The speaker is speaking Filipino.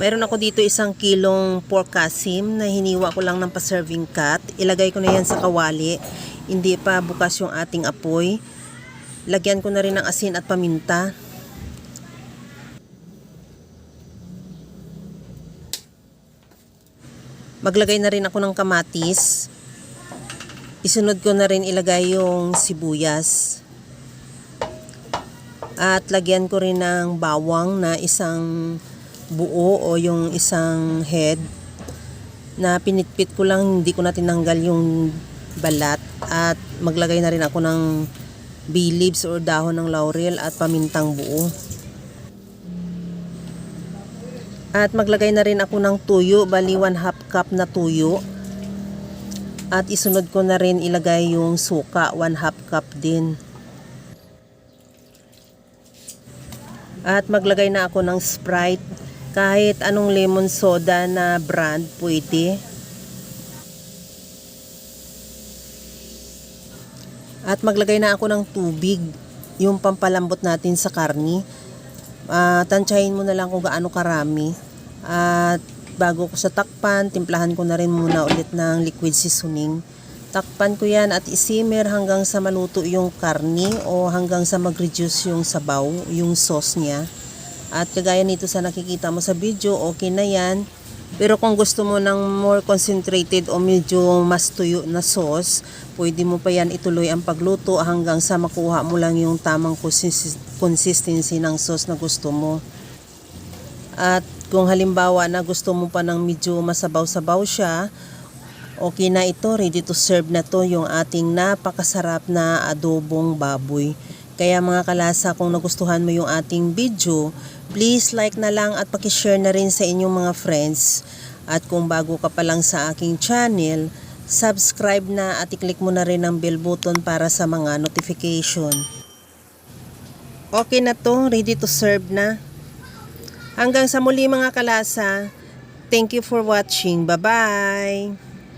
Mayroon ako dito 1 kilong pork kasim na hiniwa ko lang ng pa-serving cut. Ilagay ko na yan sa kawali. Hindi pa bukas yung ating apoy. Lagyan ko na rin ng asin at paminta. Maglagay na rin ako ng kamatis. Isunod ko na rin ilagay yung sibuyas. At lagyan ko rin ng bawang na isang buo o yung isang head na pinitpit ko lang, hindi ko na tinanggal yung balat. At maglagay na rin ako ng bay leaves or dahon ng laurel at pamintang buo. At maglagay na rin ako ng tuyo, bali 1/2 cup na tuyo. At isunod ko na rin ilagay yung suka, 1/2 cup din. At maglagay na ako ng Sprite. Kahit anong lemon soda na brand, pwede. At maglagay na ako ng tubig, yung pampalambot natin sa karni. Tansyahin mo na lang kung gaano karami. At bago ko sa takpan, timplahan ko na rin muna ulit ng liquid seasoning. Takpan ko yan at isimmer hanggang sa maluto yung karni o hanggang sa mag-reduce yung sabaw, yung sauce niya. At kagaya nito sa nakikita mo sa video, okay na yan. Pero kung gusto mo ng more concentrated o medyo mas tuyo na sauce, pwede mo pa yan ituloy ang pagluto hanggang sa makuha mo lang yung tamang consistency ng sauce na gusto mo. At kung halimbawa na gusto mo pa ng medyo masabaw-sabaw siya, okay na ito, ready to serve na to yung ating napakasarap na adobong baboy. Kaya mga kalasa, kung nagustuhan mo yung ating video, please like na lang at pakishare na rin sa inyong mga friends. At kung bago ka pa lang sa aking channel, subscribe na at i-click mo na rin ang bell button para sa mga notification. Okay na to, ready to serve na. Hanggang sa muli mga kalasa, thank you for watching. Bye-bye!